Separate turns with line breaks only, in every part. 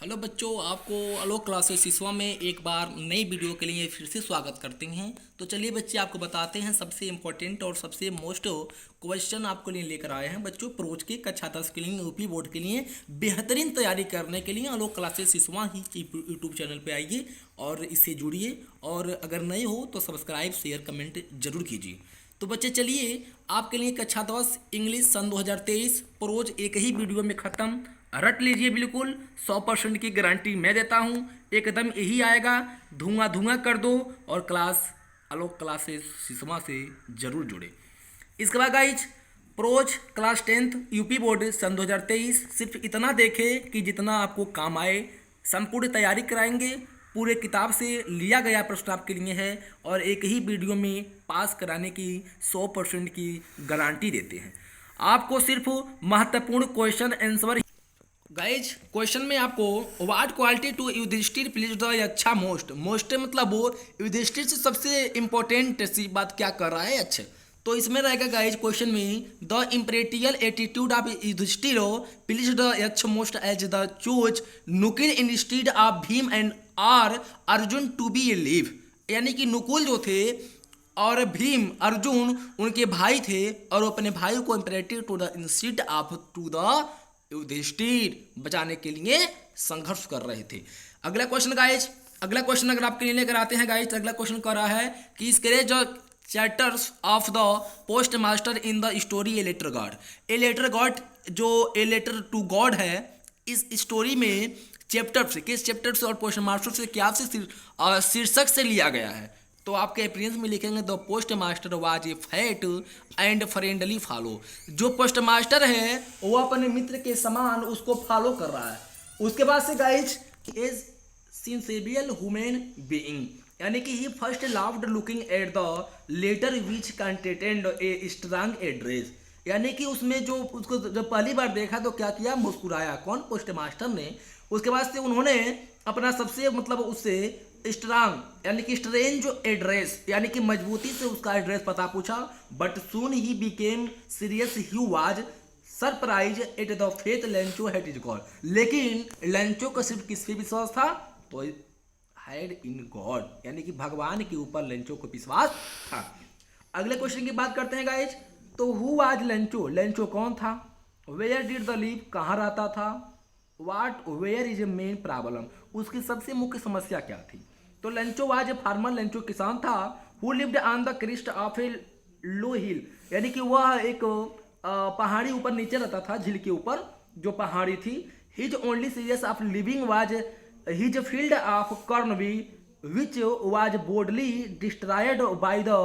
Hello बच्चों, आपको आलोक classes Siswa में एक बार नई वीडियो के लिए फिर से स्वागत करते हैं। तो चलिए बच्चे, आपको बताते हैं सबसे इम्पोर्टेंट और सबसे मोस्ट क्वेश्चन आपके लिए लेकर आए हैं। बच्चों, प्रोज के कक्षा 10 के लिए यूपी बोर्ड के लिए बेहतरीन तैयारी करने के लिए आलोक क्लासेस सिसवा ही यूट्यूब चैनल पर आइए और इससे जुड़िए। और अगर नए हो तो सब्सक्राइब शेयर कमेंट जरूर कीजिए। तो बच्चे चलिए, आपके लिए कक्षा 10 इंग्लिश सन 2023 प्रोज एक ही वीडियो में ख़त्म। रट लीजिए, बिल्कुल 100% की गारंटी मैं देता हूँ। एकदम यही आएगा, धुआं धुआं कर दो और क्लास आलोक क्लासेस सिसवा से जरूर जुड़े। इसके बाद guys, prose class 10 UP board सन 2023 सिर्फ इतना देखें कि जितना आपको काम आए। संपूर्ण तैयारी कराएंगे, पूरे किताब से लिया गया प्रश्न आपके लिए है और एक ही वीडियो में पास कराने की 100% की गारंटी देते हैं। आपको सिर्फ महत्वपूर्ण क्वेश्चन आंसर गाइज, क्वेश्चन में आपको what quality to Yudhishthira please the अच्छा मोस्ट मतलब वो युधिष्ठिर से सबसे इंपॉर्टेंट सी बात क्या कर रहा है। अच्छा, तो इसमें रहेगा गाइज क्वेश्चन में the impartial attitude of Yudhishthira please the अच्छा most as the chose Nakul instead of Bhim and or Arjun to be a live. यानी कि नुकुल जो थे और भीम अर्जुन उनके भाई थे और वो अपने भाई को imperative to the instead of to the Yudhishthira बचाने के लिए संघर्ष कर रहे थे। अगला क्वेश्चन गाइज, अगला क्वेश्चन अगर आपके लिए लेकर आते हैं गाइज, अगला क्वेश्चन कर रहा है कि इसके जो chapters of the post master in the story a letter god. A letter god जो ए लेटर टू गॉड है, इस स्टोरी में चैप्टर से, किस चैप्टर से और पोस्ट मास्टर से क्या से शीर्षक से लिया गया है। तो आपके अप्रेंस में लिखेंगे the post master was a fat and friendly follow. जो पोस्ट मास्टर है वो अपने मित्र के समान उसको फॉलो कर रहा है। उसके बाद से guys, is sensible human being, यानी कि he first loved looking at the letter which content a strong address. यानी कि उसमें जो उसको जब पहली बार देखा तो क्या किया, मुस्कुराया। कौन? पोस्ट मास्टर ने। उसके बाद से उन्होंने अपना सबसे मतलब उससे स्ट्रांग यानी कि स्ट्रेंज एड्रेस यानी कि मजबूती से उसका एड्रेस पता पूछा। But soon he became serious, he was surprise at the faith Lencho had is God. लेकिन लेंचो का सिर्फ किस पे विश्वास था? तो हैड इन गॉड, यानी कि भगवान के ऊपर लेंचो को विश्वास था। अगले क्वेश्चन की बात करते हैं गाइज। तो हु वाज लेंचो? लेंचो कौन था? वेयर डिड द लिव, कहाँ रहता था? What where is a main problem, उसकी सबसे मुख्य समस्या क्या थी? तो Lencho was a farmer, Lencho किसान था। Who lived on the crest of a low hill, यानी कि वह एक पहाड़ी ऊपर नीचे रहता था, झील के ऊपर जो पहाड़ी थी। His only serious of living was his field of corn which was badly destroyed by the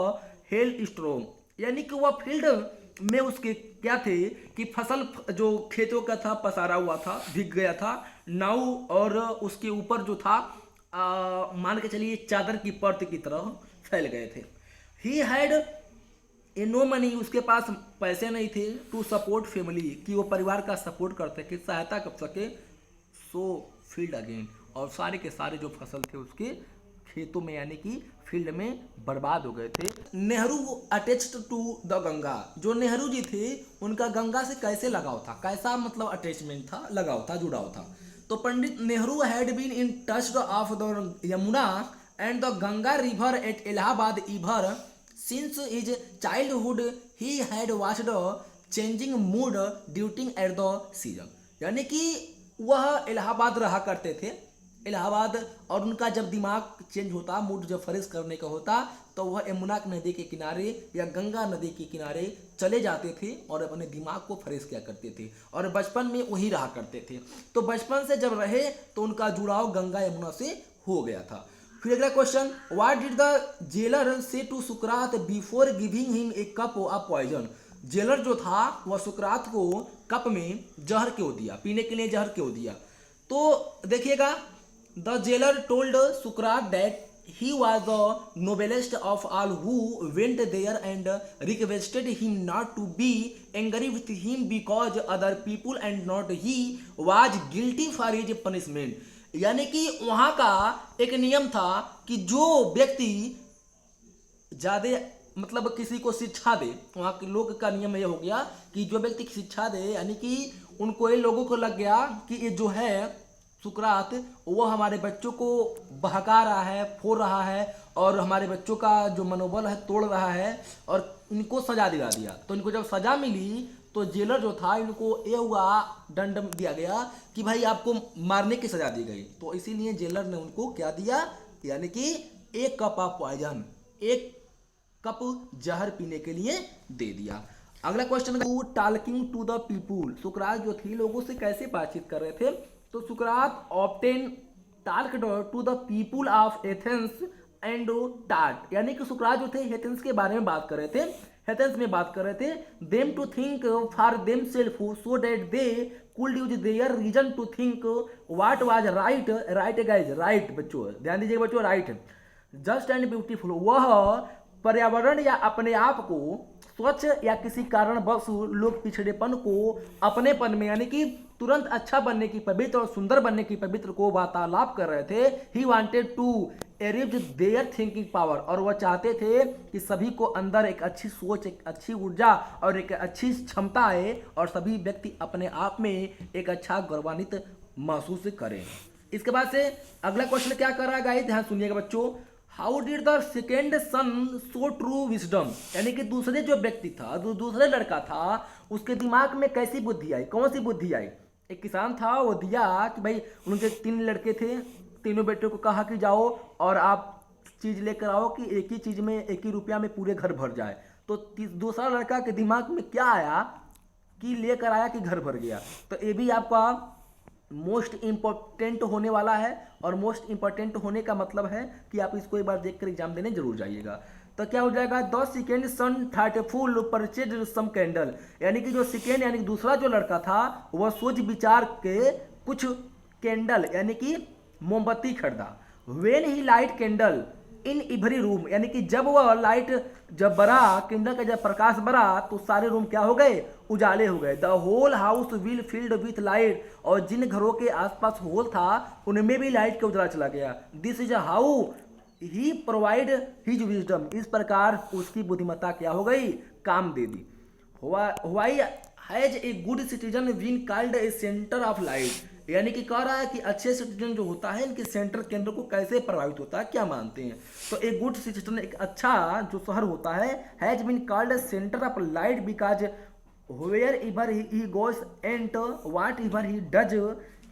hail storm. यानी कि वह फील्ड में उसके क्या थे कि फसल जो खेतों का था पसारा हुआ था, भीग गया था नाव, और उसके ऊपर जो था मान के चलिए चादर की परत की तरह फैल गए थे। He had a no money, उसके पास पैसे नहीं थे। टू सपोर्ट फैमिली, कि वो परिवार का सपोर्ट करते कि सहायता कर सके। सो फील्ड अगेन, और सारे के सारे जो फसल थे उसके खेतों में यानी कि फील्ड में बर्बाद हो गए थे। Nehru attached to the Ganga, जो नेहरू जी थे उनका गंगा से कैसे लगाव था, कैसा मतलब अटैचमेंट था, लगाव था, जुड़ाव था। तो Pandit Nehru had been in touch of the Yamuna and the Ganga river at Allahabad ever since his childhood. He had watched changing mood during at the season, यानी कि वह इलाहाबाद रहा करते थे, इलाहाबाद, और उनका जब दिमाग चेंज होता, मूड जब फ्रेश करने का होता, तो वह यमुना नदी के किनारे या गंगा नदी के किनारे चले जाते थे और अपने दिमाग को फ्रेश किया करते थे, और बचपन में वही रहा करते थे। तो बचपन से जब रहे तो उनका जुड़ाव गंगा यमुना से हो गया था। फिर अगला question, what did the jailer say to सुकरात before giving him a cup of poison. Jailer जो था वह सुकरात को कप में जहर क्यों दिया, पीने के लिए जहर क्यों दिया? तो देखिएगा, the jailer told Socrates that he was the noblest of all, who went there and requested him not to be angry with him because other people and not he was guilty for his punishment। यानी कि वहाँ का एक नियम था कि जो व्यक्ति ज़्यादा मतलब किसी को शिक्षा दे, वहाँ के लोग का नियम ये हो गया कि जो व्यक्ति शिक्षा दे, यानी कि उनको ये लोगों को लग गया कि ये जो है सुकरात वो हमारे बच्चों को बहका रहा है, फोड़ रहा है और हमारे बच्चों का जो मनोबल है तोड़ रहा है और इनको सजा दिला दिया। तो इनको जब सजा मिली तो जेलर जो था इनको ये हुआ, दंड दिया गया कि भाई आपको मारने की सजा दी गई। तो इसीलिए जेलर ने उनको क्या दिया, यानी कि 1 कप ऑफ पॉइजन, 1 कप जहर पीने के लिए दे दिया। अगला question, talking to the people, सुकरात जो थी लोगों से कैसे बातचीत कर रहे थे। तो सुकरात often talked to the people of Athens and taught, यानी कि सुकरात जो थे एथेंस के बारे में बात कर रहे थे, एथेंस में बात कर रहे थे। Them to think for them self so that they could use their reason to think what was right, right guys, right बच्चों ध्यान दीजिएगा बच्चों, राइट जस्ट एंड ब्यूटीफुल, वह पर्यावरण या अपने आप को स्वच्छ या किसी कारणवश लोग पिछड़ेपन को अपनेपन में, यानी कि तुरंत अच्छा बनने की, पवित्र और सुंदर बनने की पवित्र को वार्तालाप कर रहे थे। He wanted to arrive their thinking power, और वह चाहते थे कि सभी को अंदर एक अच्छी सोच, एक अच्छी ऊर्जा और एक अच्छी क्षमता आए और सभी व्यक्ति अपने आप में एक अच्छा गौरवान्वित महसूस करें। इसके बाद से अगला क्वेश्चन क्या कर रहा है गाइस, ध्यान सुनिएगा बच्चों। How did the second sun so true wisdom, यानी कि दूसरे जो व्यक्ति था, दूसरे लड़का था, उसके दिमाग में कैसी बुद्धि आई, कौन सी बुद्धि आई। एक किसान था, वो दिया कि भाई उनके 3 लड़के थे, तीनों बेटों को कहा कि जाओ और आप चीज़ लेकर आओ कि एक ही चीज़ में 1 ही रुपया में पूरे घर भर जाए। तो दूसरा लड़का के दिमाग में क्या आया कि लेकर आया कि घर भर गया। तो ये भी आपका मोस्ट इम्पोर्टेंट होने वाला है, और मोस्ट इम्पोर्टेंट होने का मतलब है कि आप इसको एक बार देखकर एग्जाम देने जरूर जाइएगा। तो क्या हो जाएगा, the second son thoughtful purchase some candle, यानी कि जो सेकेंड यानी कि दूसरा जो लड़का था वह सोच विचार के कुछ कैंडल यानी कि मोमबत्ती खरीदा। When he light candle in every room, यानी कि जब वह लाइट जब बरा, कैंडल का जब प्रकाश बरा तो सारे रूम क्या हो गए, उजाले हो गए। The whole house will filled with light, और जिन घरों के आसपास होल था उनमें भी लाइट का उजाला चला गया। This is how he provide his wisdom, इस प्रकार उसकी बुद्धिमत्ता क्या हो गई, काम दे दी। Why has a good citizen been called a centre of light, यानी कि कह रहा है कि अच्छे सिटीजन जो होता है इनके सेंटर केंद्र को कैसे प्रभावित होता है, क्या मानते हैं। तो ए गुड सिटीजन, एक अच्छा जो शहर होता है, has been called centre of light because wherever he goes and whatever he does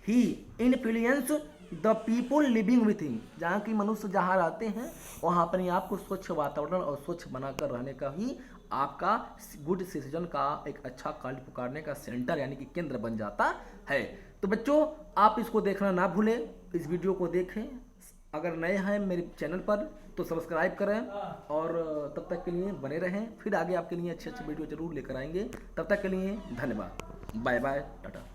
he influence the people living with him, जहाँ की मनुष्य जहाँ रहते हैं वहाँ अपने आप को स्वच्छ वातावरण और स्वच्छ बनाकर रहने का ही आपका गुड सिटीजन का एक अच्छा कल्ट पुकारने का सेंटर यानी कि केंद्र बन जाता है। तो बच्चों आप इसको देखना ना भूलें, इस वीडियो को देखें। अगर नए हैं मेरे चैनल पर तो सब्सक्राइब करें, और तब तक के लिए बने रहें। फिर आगे आपके लिए अच्छे अच्छे वीडियो जरूर लेकर आएंगे। तब तक के लिए धन्यवाद, बाय बाय, टाटा।